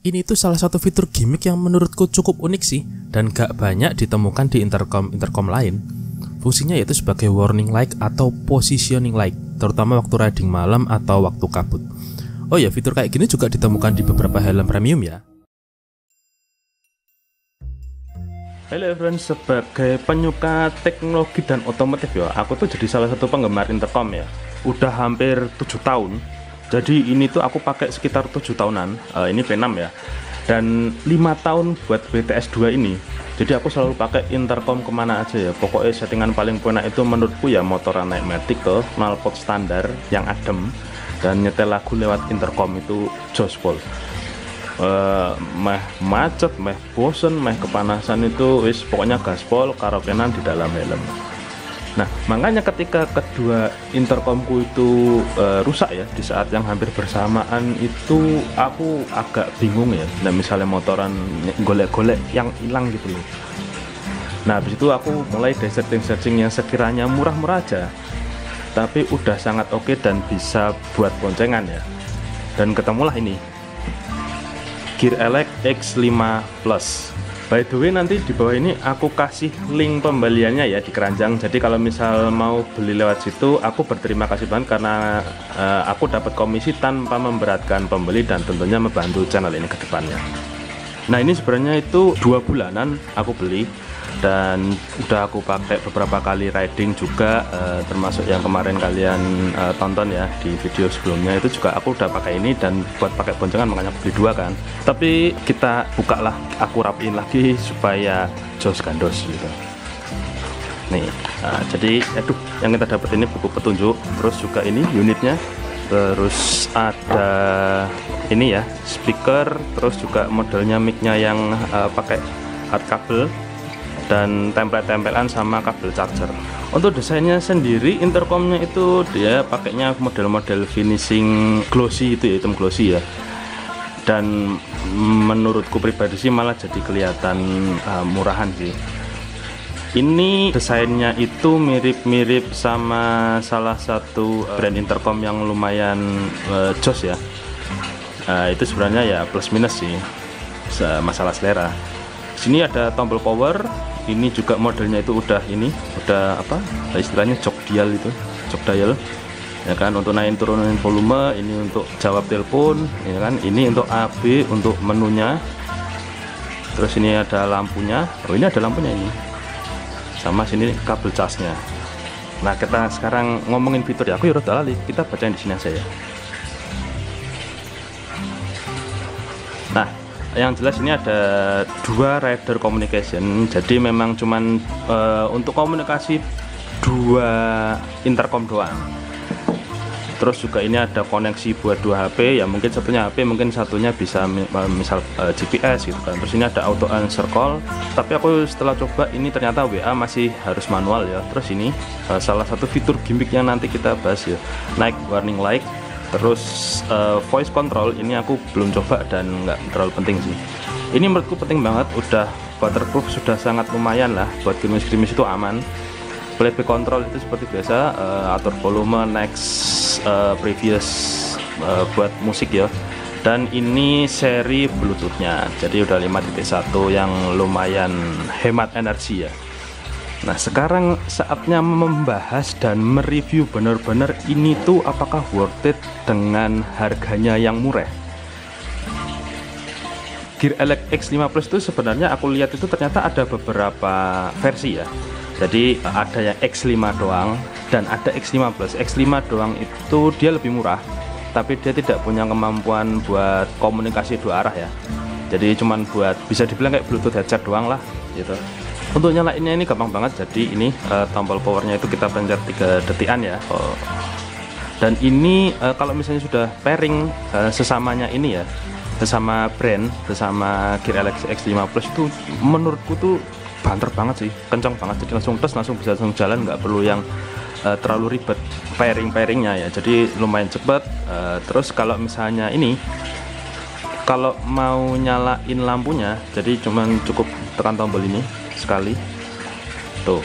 Ini tuh salah satu fitur gimmick yang menurutku cukup unik sih, dan gak banyak ditemukan di intercom lain. Fungsinya yaitu sebagai warning light atau positioning light, terutama waktu riding malam atau waktu kabut. Oh ya, fitur kayak gini juga ditemukan di beberapa helm premium ya. Halo friends, sebagai penyuka teknologi dan otomotif ya, aku tuh jadi salah satu penggemar intercom ya. Udah hampir 7 tahun. Jadi ini tuh aku pakai sekitar 7 tahunan. Ini P6 ya. Dan 5 tahun buat BTS 2 ini. Jadi aku selalu pakai intercom kemana aja ya. Pokoknya settingan paling enak itu menurutku ya motor naik matic ke knalpot standar yang adem dan nyetel lagu lewat intercom itu jospol. Meh macet, meh bosen, meh kepanasan itu wis pokoknya gaspol karaokean di dalam helm. Nah, makanya ketika kedua intercomku itu rusak ya di saat yang hampir bersamaan itu aku agak bingung ya. Nah, misalnya motoran golek-golek yang hilang gitu loh. Nah, habis itu aku mulai dari searching yang sekiranya murah-murah aja, tapi udah sangat oke dan bisa buat boncengan ya. Dan ketemulah ini Gear Elect X5 Plus. By the way, nanti di bawah ini aku kasih link pembeliannya ya di keranjang. Jadi kalau misal mau beli lewat situ, aku berterima kasih banget karena aku dapat komisi tanpa memberatkan pembeli dan tentunya membantu channel ini ke depannya. Nah, ini sebenarnya itu 2 bulanan aku beli dan udah aku pakai beberapa kali riding juga, termasuk yang kemarin kalian tonton ya di video sebelumnya, itu juga aku udah pakai ini dan buat pakai boncengan makanya beli 2 kan. Tapi kita buka lah, aku rapiin lagi supaya jos gandos gitu. Nih, jadi yang kita dapat ini buku petunjuk, terus juga ini unitnya, terus ada ini ya speaker, terus juga modelnya micnya yang pakai hard kabel dan tempelan sama kabel charger. Untuk desainnya sendiri, intercomnya itu dia pakainya model-model finishing glossy itu ya, hitam glossy ya. Dan menurutku pribadi sih malah jadi kelihatan murahan sih. Ini desainnya itu mirip-mirip sama salah satu brand intercom yang lumayan jos ya. Itu sebenarnya ya plus minus sih masalah selera. Sini ada tombol power. Ini juga modelnya itu udah apa istilahnya jok dial itu, jok dial ya kan, untuk naik turunin volume, ini untuk jawab telepon ya kan, ini untuk AB untuk menunya. Terus ini ada lampunya. Oh, ini ada lampunya ini. Sama sini kabel casnya. Nah, kita sekarang ngomongin fitur ya. Aku ya udah lali, kita bacain di sini aja ya. Nah, yang jelas ini ada 2 rider communication. Jadi memang cuman untuk komunikasi 2 intercom doang. Terus juga ini ada koneksi buat 2 HP ya, mungkin satunya HP, mungkin satunya bisa misal GPS gitu kan. Terus ini ada auto answer call, tapi aku setelah coba ini ternyata WA masih harus manual ya. Terus ini salah satu fitur gimmick yang nanti kita bahas ya, night warning light. Terus voice control ini aku belum coba dan nggak terlalu penting sih. Ini menurutku penting banget, udah waterproof, sudah sangat lumayan lah buat gerimis-gerimis itu aman. Playback control itu seperti biasa, atur volume, next, previous buat musik ya. Dan ini seri bluetoothnya, jadi udah 5.1 yang lumayan hemat energi ya. Nah, sekarang saatnya membahas dan mereview benar-benar ini tuh apakah worth it dengan harganya yang murah. Gear Elect X5 Plus itu sebenarnya aku lihat itu ternyata ada beberapa versi ya. Jadi ada yang X5 doang dan ada X5 Plus. X5 doang itu dia lebih murah, tapi dia tidak punya kemampuan buat komunikasi 2 arah ya. Jadi cuman buat, bisa dibilang kayak Bluetooth headset doang lah gitu. Untuk nyalainnya ini gampang banget. Jadi ini tombol powernya itu kita pencet 3 detikan ya. Dan ini kalau misalnya sudah pairing sesamanya ini ya, sesama brand, sesama Gear Elect X5 Plus itu menurutku tuh banter banget sih, kencang banget. Jadi langsung tes, langsung bisa langsung jalan, nggak perlu yang terlalu ribet pairingnya ya. Jadi lumayan cepet. Terus kalau misalnya ini, kalau mau nyalain lampunya, jadi cuman cukup tekan tombol ini sekali tuh.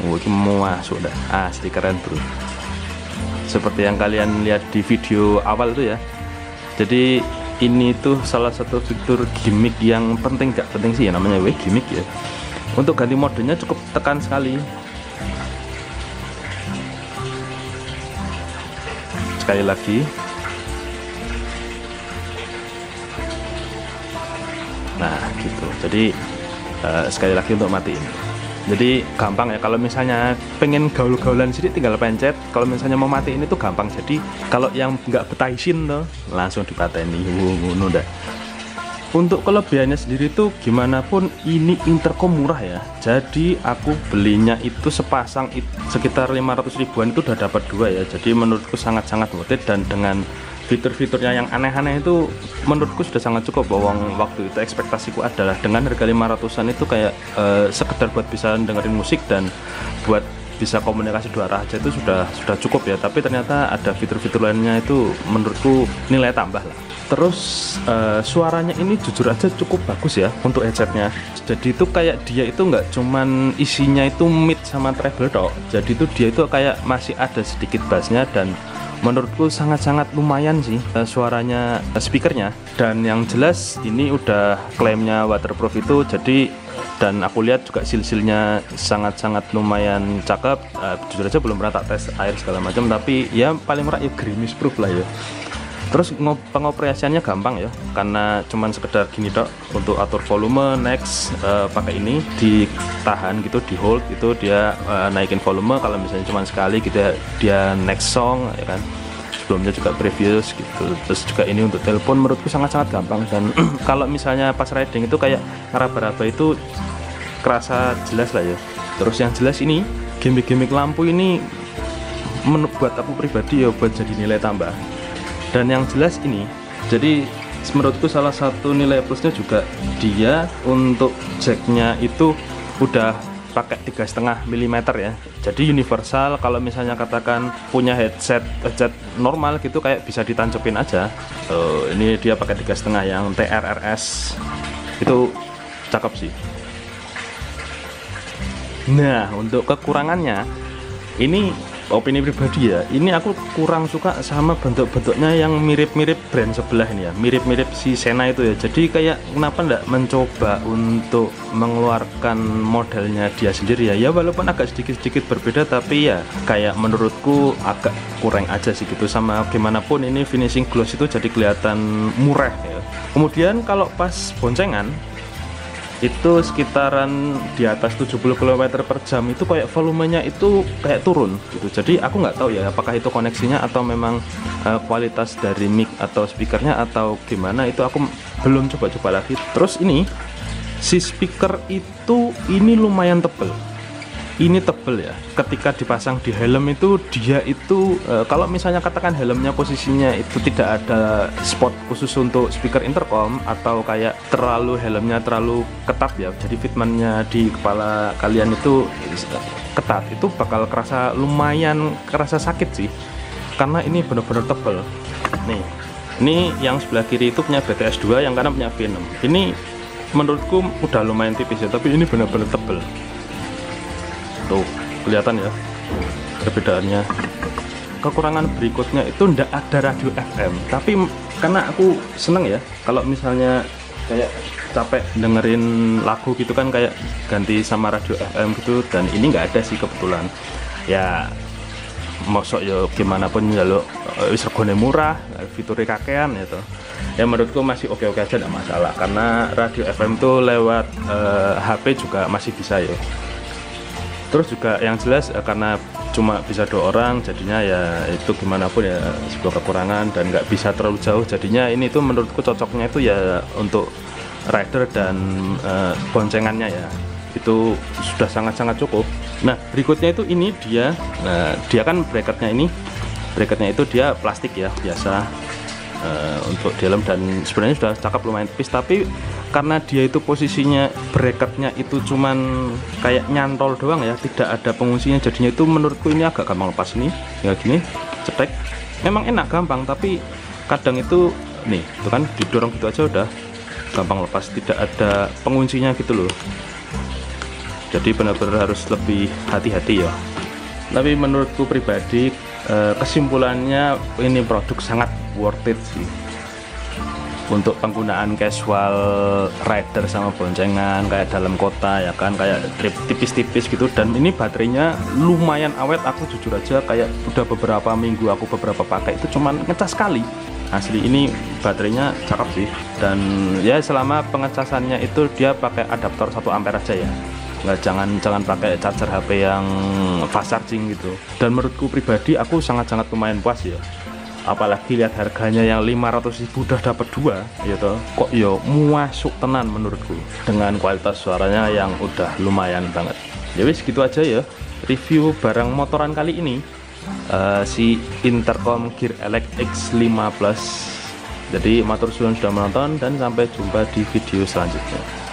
Ini mau masuk dah. Asli keren bro, seperti yang kalian lihat di video awal tuh ya. Jadi ini tuh salah satu fitur gimmick yang penting, gak penting sih ya, namanya gimmick ya. Untuk ganti modenya cukup tekan sekali. Sekali lagi. Nah gitu, jadi sekali lagi untuk matiin. Jadi gampang ya, kalau misalnya pengen gaul-gaulan sedikit tinggal pencet. Kalau misalnya mau matiin itu gampang. Jadi kalau yang nggak betah isin tuh langsung dipateni. Ngono dah. Untuk kelebihannya sendiri tuh gimana pun ini intercom murah ya. Jadi aku belinya itu sepasang sekitar 500 ribuan itu udah dapat 2 ya. Jadi menurutku sangat-sangat worth it, dan dengan fitur-fiturnya yang aneh-aneh itu menurutku sudah sangat cukup. Bawang waktu itu ekspektasiku adalah dengan harga 500-an itu kayak sekedar buat bisa dengerin musik dan buat bisa komunikasi 2 arah aja itu sudah cukup ya. Tapi ternyata ada fitur-fitur lainnya itu menurutku nilai tambah lah. Terus suaranya ini jujur aja cukup bagus ya untuk headsetnya. Jadi itu kayak dia itu nggak cuman isinya itu mid sama treble tok. Jadi itu dia itu kayak masih ada sedikit bassnya, dan menurutku sangat-sangat lumayan sih suaranya speakernya. Dan yang jelas ini udah klaimnya waterproof itu, jadi dan aku lihat juga sil-silnya sangat-sangat lumayan cakep. Jujur aja belum pernah tak tes air segala macam, tapi ya paling murah ya grimis proof lah ya. Terus pengoperasiannya gampang ya, karena cuman sekedar gini tok untuk atur volume. Next pakai ini ditahan gitu, di hold itu dia naikin volume. Kalau misalnya cuman sekali gitu dia next song ya kan. Sebelumnya juga previous gitu. Terus juga ini untuk telepon menurutku sangat-sangat gampang, dan kalau misalnya pas riding itu kayak ngeraba-raba itu kerasa jelas lah ya. Terus yang jelas ini gimmick-gimmick lampu ini buat aku pribadi ya buat jadi nilai tambah. Dan yang jelas ini, jadi menurutku salah satu nilai plusnya juga dia untuk jacknya itu udah pakai 3,5 mm ya. Jadi universal. Kalau misalnya katakan punya headset normal gitu kayak bisa ditancapin aja. Ini dia pakai 3,5 yang TRRS, itu cakep sih. Nah untuk kekurangannya ini opini pribadi ya, ini aku kurang suka sama bentuk-bentuknya yang mirip-mirip brand sebelah ini ya, mirip-mirip si Sena itu ya. Jadi kayak kenapa ndak mencoba untuk mengeluarkan modelnya dia sendiri ya. Ya walaupun agak sedikit-sedikit berbeda, tapi ya kayak menurutku agak kurang aja sih gitu. Sama gimana pun ini finishing gloss itu jadi kelihatan murah ya. Kemudian kalau pas boncengan itu sekitaran di atas 70 km per jam itu kayak volumenya itu kayak turun gitu. Jadi aku nggak tahu ya apakah itu koneksinya atau memang kualitas dari mic atau speakernya atau gimana, itu aku belum coba-coba lagi. Terus ini si speaker itu ini lumayan tebel. Ini tebel ya, ketika dipasang di helm itu dia itu kalau misalnya katakan helmnya posisinya itu tidak ada spot khusus untuk speaker intercom atau kayak helmnya terlalu ketat ya, jadi fitmentnya di kepala kalian itu ketat, itu bakal lumayan kerasa sakit sih, karena ini benar-benar tebel. Nih, ini yang sebelah kiri itu punya BTS 2, yang kanan punya V6. Ini menurutku udah lumayan tipis ya, tapi ini benar-benar tebel. Tuh kelihatan ya perbedaannya. Kekurangan berikutnya itu ndak ada radio FM, tapi karena aku seneng ya kalau misalnya kayak capek dengerin lagu gitu kan kayak ganti sama radio FM gitu, dan ini nggak ada sih kebetulan ya. Masuk ya gimana pun ya lo wis regane murah, fiturnya kakean ya tuh. Ya menurutku masih oke-oke aja, enggak masalah, karena radio FM tuh lewat HP juga masih bisa ya. Terus juga yang jelas karena cuma bisa 2 orang, jadinya ya itu gimana pun ya sebuah kekurangan, dan nggak bisa terlalu jauh. Jadinya ini tuh menurutku cocoknya itu ya untuk rider dan boncengannya ya, itu sudah sangat-sangat cukup. Nah berikutnya itu ini dia, dia kan bracketnya itu dia plastik ya biasa untuk di helm, dan sebenarnya sudah cakep lumayan tipis, tapi karena dia itu posisinya bracketnya itu cuman kayak nyantol doang ya, tidak ada pengungsinya, jadinya itu menurutku ini agak gampang lepas. Nih ya gini cetek, memang enak gampang, tapi kadang itu nih itu kan didorong gitu aja udah gampang lepas, tidak ada penguncinya gitu loh. Jadi benar-benar harus lebih hati-hati ya. Tapi menurutku pribadi kesimpulannya ini produk sangat worth it sih. untuk penggunaan casual rider sama boncengan kayak dalam kota ya kan, kayak trip tipis-tipis gitu. Dan ini baterainya lumayan awet, aku jujur aja kayak udah beberapa minggu aku pakai itu cuman ngecas sekali. Asli ini baterainya cakep sih. Dan ya selama pengecasannya itu dia pakai adaptor 1 ampere aja ya, nggak, jangan pakai charger HP yang fast charging gitu. Dan menurutku pribadi aku sangat lumayan puas ya, apalagi lihat harganya yang 500.000 udah dapat 2 ya toh, kok yo masuk tenan menurutku dengan kualitas suaranya yang udah lumayan banget. Ya wis gitu aja ya review barang motoran kali ini, si Intercom Gear Elect X5 Plus. Jadi matur suwun sudah menonton dan sampai jumpa di video selanjutnya.